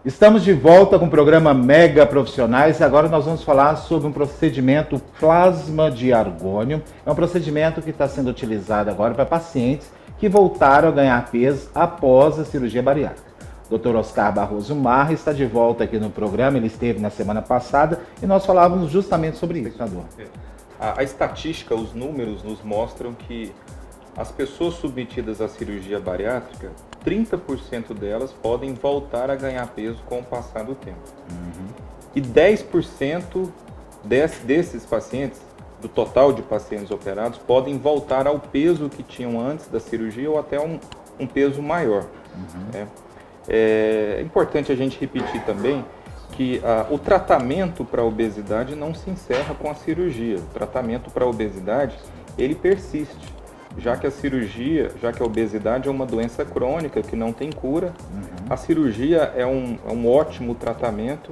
Estamos de volta com o programa Mega Profissionais e agora nós vamos falar sobre um procedimento plasma de argônio. É um procedimento que está sendo utilizado agora para pacientes que voltaram a ganhar peso após a cirurgia bariátrica. O Dr. Oscar Barroso Marra está de volta aqui no programa, ele esteve na semana passada e nós falávamos justamente sobre isso, senador. A estatística, os números nos mostram que as pessoas submetidas à cirurgia bariátrica, 30% delas podem voltar a ganhar peso com o passar do tempo. E 10% desses pacientes, do total de pacientes operados, podem voltar ao peso que tinham antes da cirurgia ou até um peso maior. É importante a gente repetir também que o tratamento para a obesidade não se encerra com a cirurgia. O tratamento para a obesidade, ele persiste. Já que a obesidade é uma doença crônica que não tem cura, a cirurgia é um ótimo tratamento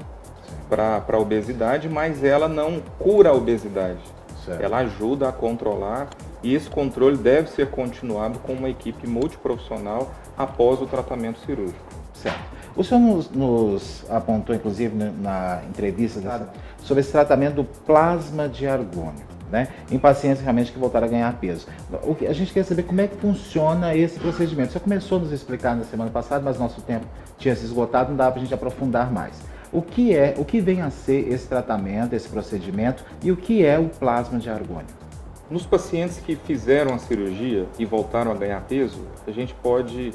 para a obesidade, mas ela não cura a obesidade. Certo. Ela ajuda a controlar e esse controle deve ser continuado com uma equipe multiprofissional após o tratamento cirúrgico. Certo. O senhor nos apontou, inclusive, na entrevista sobre esse tratamento do plasma de argônio, né, em pacientes realmente que voltaram a ganhar peso. A gente quer saber como é que funciona esse procedimento. Você começou a nos explicar na semana passada, mas nosso tempo tinha se esgotado, não dá para a gente aprofundar mais. O que vem a ser esse tratamento, esse procedimento e o que é o plasma de argônio? Nos pacientes que fizeram a cirurgia e voltaram a ganhar peso, a gente pode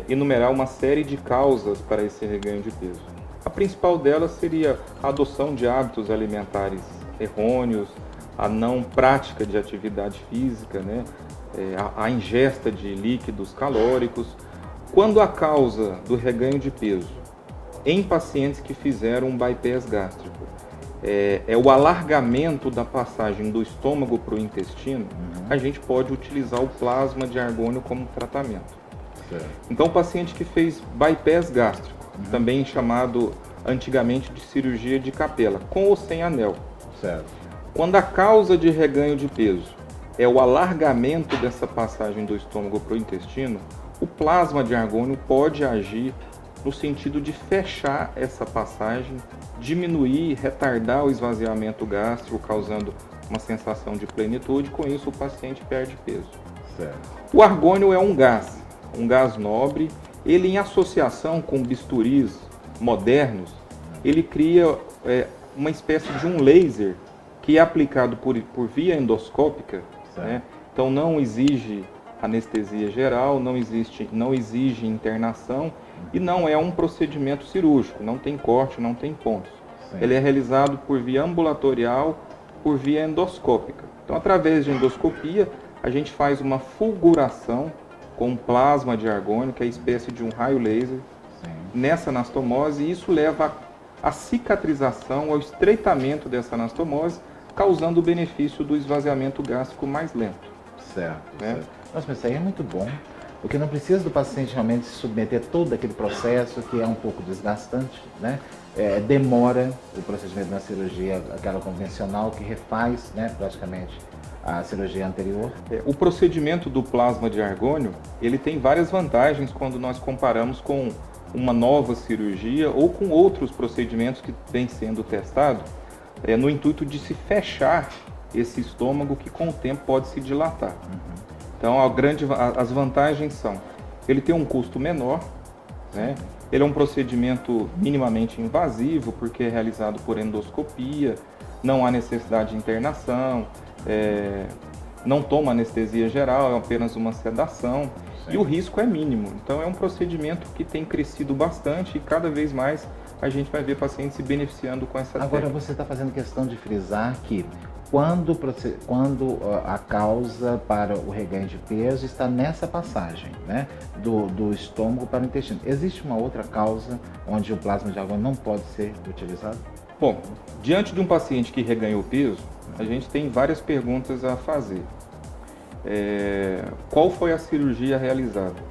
enumerar uma série de causas para esse reganho de peso. A principal delas seria a adoção de hábitos alimentares errôneos, a não prática de atividade física, né? A ingesta de líquidos calóricos. Quando a causa do reganho de peso em pacientes que fizeram um bypass gástrico é o alargamento da passagem do estômago para o intestino, a gente pode utilizar o plasma de argônio como tratamento. Certo. Então, o paciente que fez bypass gástrico, também chamado antigamente de cirurgia de capela, com ou sem anel. Certo. Quando a causa de reganho de peso é o alargamento dessa passagem do estômago para o intestino, o plasma de argônio pode agir no sentido de fechar essa passagem, diminuir, retardar o esvaziamento gástrico, causando uma sensação de plenitude. Com isso, o paciente perde peso. Certo. O argônio é um gás nobre. Ele, em associação com bisturis modernos, ele cria uma espécie de um laser que é aplicado por via endoscópica, né? Então não exige anestesia geral, não exige internação e não é um procedimento cirúrgico, não tem corte, não tem pontos. Sim. Ele é realizado por via ambulatorial, por via endoscópica. Então, através de endoscopia, a gente faz uma fulguração com plasma de argônio, que é a espécie de um raio laser, nessa anastomose, e isso leva à cicatrização, ao estreitamento dessa anastomose, causando o benefício do esvaziamento gástrico mais lento. Certo. Nossa, mas isso aí é muito bom, porque não precisa do paciente realmente se submeter a todo aquele processo que é um pouco desgastante, né? Demora o procedimento da cirurgia, aquela convencional, que refaz, né, praticamente a cirurgia anterior. O procedimento do plasma de argônio, ele tem várias vantagens quando nós comparamos com uma nova cirurgia ou com outros procedimentos que vêm sendo testados, no intuito de se fechar esse estômago que com o tempo pode se dilatar. Então, as vantagens são, ele tem um custo menor, né? Ele é um procedimento minimamente invasivo, porque é realizado por endoscopia, não há necessidade de internação, não toma anestesia geral, é apenas uma sedação. Sim. E o risco é mínimo. Então, é um procedimento que tem crescido bastante e cada vez mais a gente vai ver pacientes se beneficiando com essa técnica. Agora, você está fazendo questão de frisar que quando a causa para o reganho de peso está nessa passagem, né, do estômago para o intestino. Existe uma outra causa onde o plasma de argônio não pode ser utilizado? Bom, diante de um paciente que reganhou peso, a gente tem várias perguntas a fazer. Qual foi a cirurgia realizada?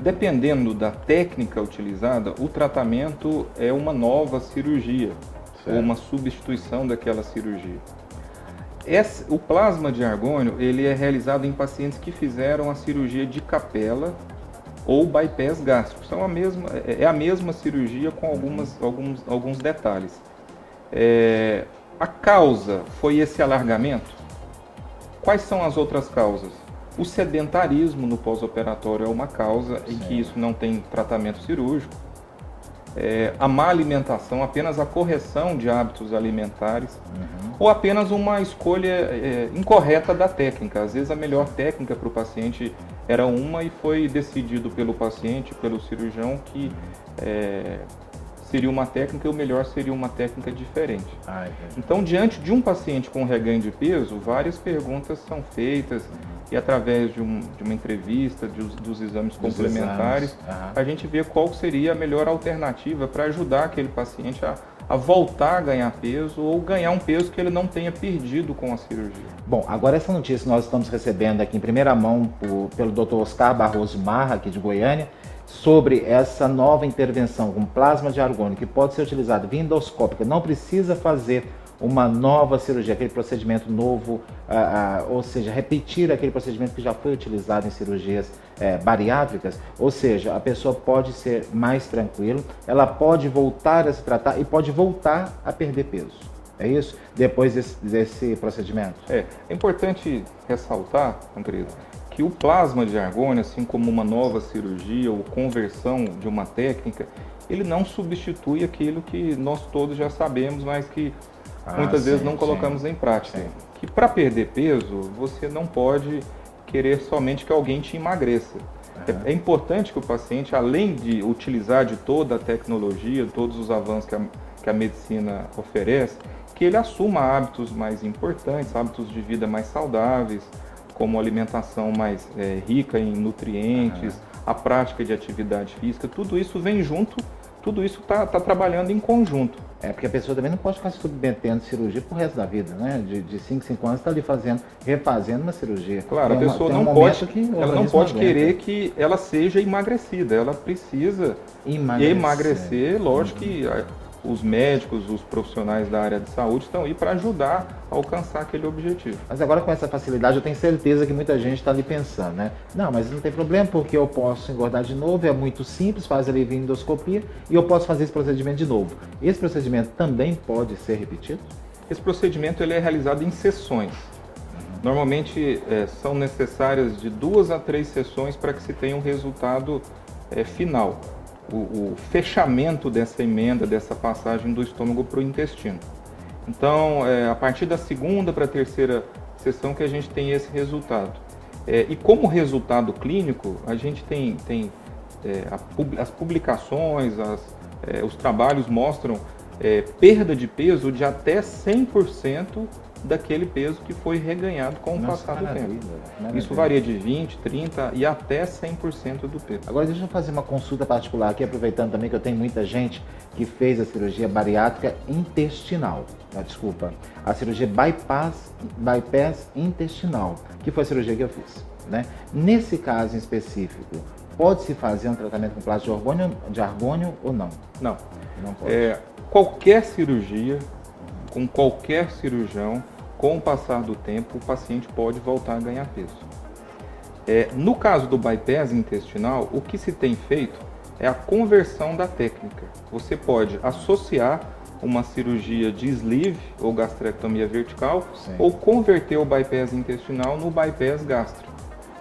Dependendo da técnica utilizada, o tratamento é uma nova cirurgia, ou uma substituição daquela cirurgia. O plasma de argônio, ele é realizado em pacientes que fizeram a cirurgia de capela ou bypass gástrico. São é a mesma cirurgia com alguns detalhes. A causa foi esse alargamento? Quais são as outras causas? O sedentarismo no pós-operatório é uma causa em que isso não tem tratamento cirúrgico. A má alimentação, apenas a correção de hábitos alimentares, ou apenas uma escolha incorreta da técnica. Às vezes a melhor técnica para o paciente era uma e foi decidido pelo paciente, pelo cirurgião, que seria uma técnica e o melhor seria uma técnica diferente. Então, diante de um paciente com reganho de peso, várias perguntas são feitas e através de uma entrevista, dos exames complementares, a gente vê qual seria a melhor alternativa para ajudar aquele paciente a voltar a ganhar peso ou ganhar um peso que ele não tenha perdido com a cirurgia. Bom, agora essa notícia nós estamos recebendo aqui em primeira mão pelo Dr. Oscar Barroso Marra, aqui de Goiânia, sobre essa nova intervenção com plasma de argônio, que pode ser utilizada via endoscópica, não precisa fazer uma nova cirurgia, aquele procedimento novo, ou seja, repetir aquele procedimento que já foi utilizado em cirurgias bariátricas, ou seja, a pessoa pode ser mais tranquila, ela pode voltar a se tratar e pode voltar a perder peso. É isso? Depois desse procedimento? É importante ressaltar, Andresa, que o plasma de argônio, assim como uma nova cirurgia ou conversão de uma técnica, ele não substitui aquilo que nós todos já sabemos, mas que muitas vezes não colocamos em prática. Que para perder peso, você não pode querer somente que alguém te emagreça. É importante que o paciente, além de utilizar de toda a tecnologia, todos os avanços que a medicina oferece, que ele assuma hábitos mais importantes, hábitos de vida mais saudáveis, como alimentação mais rica em nutrientes, a prática de atividade física, tudo isso vem junto, tudo isso está trabalhando em conjunto. Porque a pessoa também não pode ficar se submetendo a cirurgia pro resto da vida, né? De 5 em 5 anos está ali refazendo uma cirurgia. Claro, a pessoa não pode querer que ela seja emagrecida, ela precisa emagrecer. Lógico que os médicos, os profissionais da área de saúde estão aí para ajudar a alcançar aquele objetivo. Mas agora com essa facilidade eu tenho certeza que muita gente está ali pensando, né? Não, mas não tem problema porque eu posso engordar de novo, é muito simples, faz ali via endoscopia e eu posso fazer esse procedimento de novo. Esse procedimento também pode ser repetido? Esse procedimento ele é realizado em sessões. Normalmente são necessárias de 2 a 3 sessões para que se tenha um resultado final. O fechamento dessa emenda, dessa passagem do estômago para o intestino. Então, a partir da 2ª para a 3ª sessão que a gente tem esse resultado. E como resultado clínico, a gente tem as publicações, os trabalhos mostram perda de peso de até 100% daquele peso que foi reganhado com o passar do tempo. Isso varia de 20%, 30% e até 100% do peso. Agora deixa eu fazer uma consulta particular aqui, aproveitando também que eu tenho muita gente que fez a cirurgia bariátrica intestinal. Desculpa, a cirurgia bypass intestinal, que foi a cirurgia que eu fiz, né? Nesse caso em específico, pode-se fazer um tratamento com plasma de argônio ou não? Não. Não pode. Qualquer cirurgia, com qualquer cirurgião, com o passar do tempo, o paciente pode voltar a ganhar peso. No caso do bypass intestinal, o que se tem feito é a conversão da técnica. Você pode associar uma cirurgia de sleeve ou gastrectomia vertical, ou converter o bypass intestinal no bypass gástrico.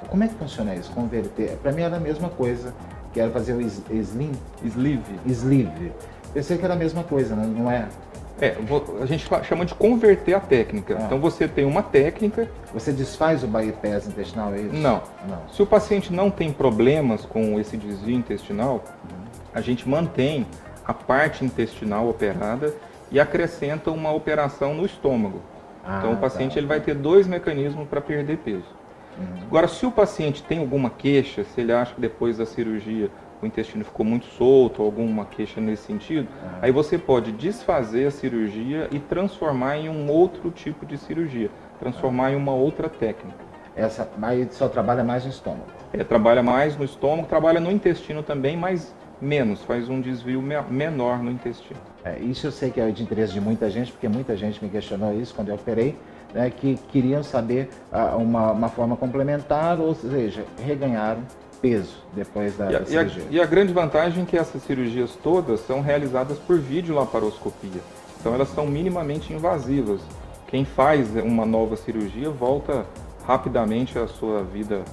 Como é que funciona isso? Converter? Para mim era a mesma coisa, que era fazer o sleeve. Pensei que era a mesma coisa, né? Não é? A gente chama de converter a técnica. Então você tem uma técnica... Você desfaz o bypass intestinal, é isso? Não. Se o paciente não tem problemas com esse desvio intestinal, a gente mantém a parte intestinal operada e acrescenta uma operação no estômago. Então o paciente ele vai ter 2 mecanismos para perder peso. Agora, se o paciente tem alguma queixa, se ele acha que depois da cirurgia o intestino ficou muito solto, alguma queixa nesse sentido, aí você pode desfazer a cirurgia e transformar em um outro tipo de cirurgia, transformar em uma outra técnica. Essa só trabalha mais no estômago? Trabalha mais no estômago, trabalha no intestino também, mas menos, faz um desvio menor no intestino. Isso eu sei que é de interesse de muita gente, porque muita gente me questionou isso quando eu operei, que queriam saber uma forma complementar, ou seja, reganharam peso depois da cirurgia. E a grande vantagem é que essas cirurgias todas são realizadas por videolaparoscopia. Então elas são minimamente invasivas. Quem faz uma nova cirurgia volta rapidamente à sua vida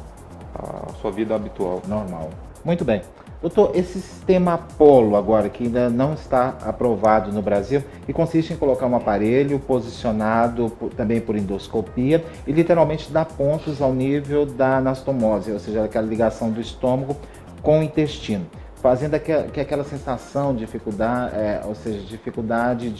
habitual. Normal. Muito bem. Doutor, esse sistema Apollo agora, que ainda não está aprovado no Brasil, que consiste em colocar um aparelho posicionado também por endoscopia e literalmente dá pontos ao nível da anastomose, ou seja, aquela ligação do estômago com o intestino, fazendo que aquela sensação de dificuldade, ou seja, dificuldade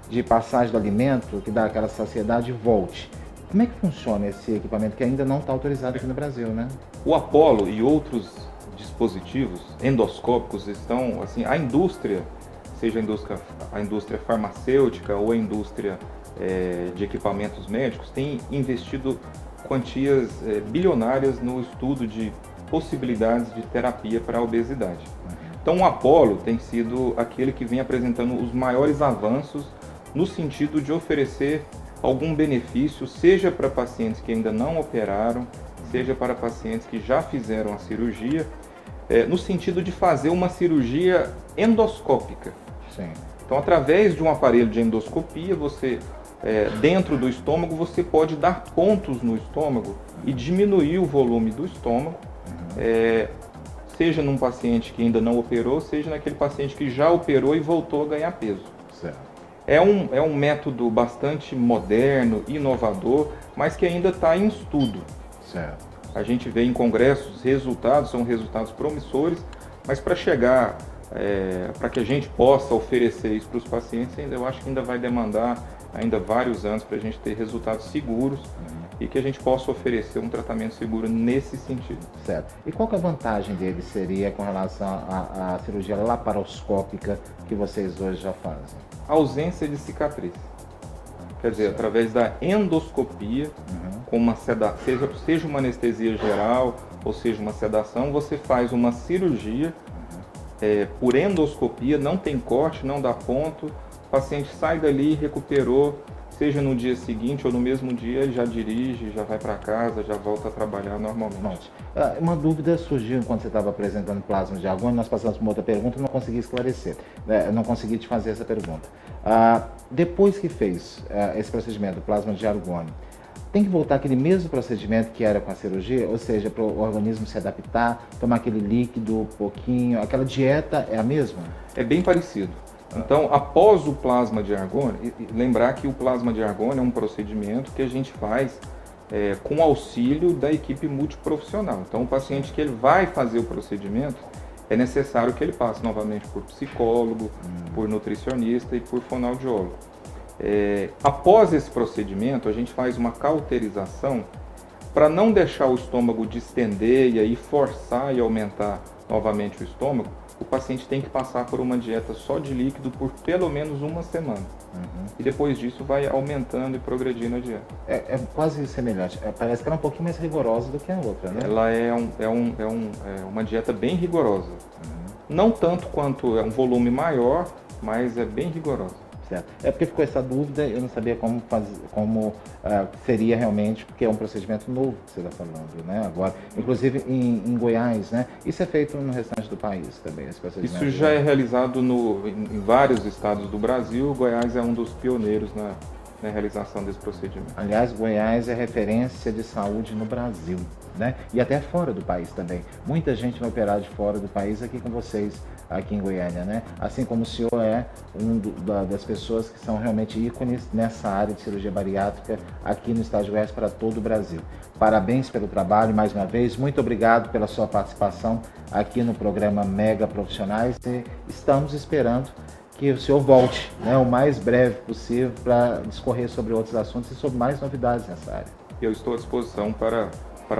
de passagem do alimento, que dá aquela saciedade, volte. Como é que funciona esse equipamento que ainda não está autorizado aqui no Brasil, né? O Apollo e outros dispositivos endoscópicos estão, assim, a indústria, seja a indústria farmacêutica ou a indústria de equipamentos médicos, tem investido quantias bilionárias no estudo de possibilidades de terapia para a obesidade. Então o Apollo tem sido aquele que vem apresentando os maiores avanços no sentido de oferecer algum benefício, seja para pacientes que ainda não operaram, seja para pacientes que já fizeram a cirurgia, no sentido de fazer uma cirurgia endoscópica. Sim. Então, através de um aparelho de endoscopia, você, dentro do estômago, você pode dar pontos no estômago e diminuir o volume do estômago, seja num paciente que ainda não operou, seja naquele paciente que já operou e voltou a ganhar peso. Certo. É um método bastante moderno, inovador, mas que ainda está em estudo. Certo. A gente vê em congressos são resultados promissores, mas para chegar, para que a gente possa oferecer isso para os pacientes, eu acho que ainda vai demandar ainda vários anos para a gente ter resultados seguros e que a gente possa oferecer um tratamento seguro nesse sentido. Certo. E qual que a vantagem dele seria com relação à cirurgia laparoscópica que vocês hoje já fazem? A ausência de cicatriz. Quer dizer, através da endoscopia, com uma seja uma anestesia geral ou seja uma sedação, você faz uma cirurgia por endoscopia, não tem corte, não dá ponto, o paciente sai dali, recuperou, seja no dia seguinte ou no mesmo dia, ele já dirige, já vai para casa, já volta a trabalhar normalmente. Uma dúvida surgiu enquanto você estava apresentando plasma de argônio, nós passamos por uma outra pergunta e não consegui esclarecer, eu não consegui te fazer essa pergunta. Depois que fez esse procedimento, plasma de argônio, tem que voltar aquele mesmo procedimento que era com a cirurgia? Ou seja, para o organismo se adaptar, tomar aquele líquido, pouquinho, aquela dieta é a mesma? É bem parecido. Então, após o plasma de argônio, lembrar que o plasma de argônio é um procedimento que a gente faz com auxílio da equipe multiprofissional. Então, o paciente que ele vai fazer o procedimento, é necessário que ele passe novamente por psicólogo, por nutricionista e por fonoaudiólogo. Após esse procedimento, a gente faz uma cauterização para não deixar o estômago distender e aí forçar e aumentar novamente o estômago. O paciente tem que passar por uma dieta só de líquido por pelo menos uma semana. E depois disso vai aumentando e progredindo a dieta. É quase semelhante. Parece que ela é um pouquinho mais rigorosa do que a outra, né? Ela é uma dieta bem rigorosa. Não tanto quanto é um volume maior, mas é bem rigorosa. Certo. É porque ficou essa dúvida, eu não sabia como seria realmente, porque é um procedimento novo que você está falando, né? Agora, inclusive em Goiás, né? Isso é feito no restante do país também, esse procedimento? Isso já é realizado em vários estados do Brasil. Goiás é um dos pioneiros na realização desse procedimento. Aliás, Goiás é referência de saúde no Brasil, né? E até fora do país também. Muita gente vai operar de fora do país aqui com vocês, aqui em Goiânia, né? Assim como o senhor é das pessoas que são realmente ícones nessa área de cirurgia bariátrica aqui no estado de Goiás para todo o Brasil. Parabéns pelo trabalho, mais uma vez. Muito obrigado pela sua participação aqui no programa Mega Profissionais e estamos esperando que o senhor volte, né, o mais breve possível para discorrer sobre outros assuntos e sobre mais novidades nessa área. Eu estou à disposição para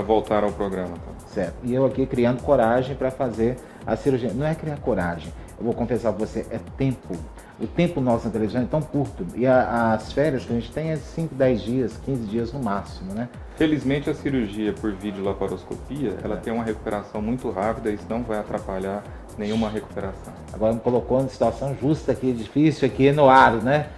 voltar ao programa. Tá? Certo. E eu aqui criando coragem para fazer a cirurgia. Não é criar coragem, eu vou confessar para você, é tempo. O tempo nosso na televisão é tão curto e as férias que a gente tem é 5, 10 dias, 15 dias no máximo, né? Felizmente a cirurgia por videolaparoscopia, ela tem uma recuperação muito rápida e isso não vai atrapalhar nenhuma recuperação. Agora me colocou numa situação justa aqui, difícil aqui no ar, né?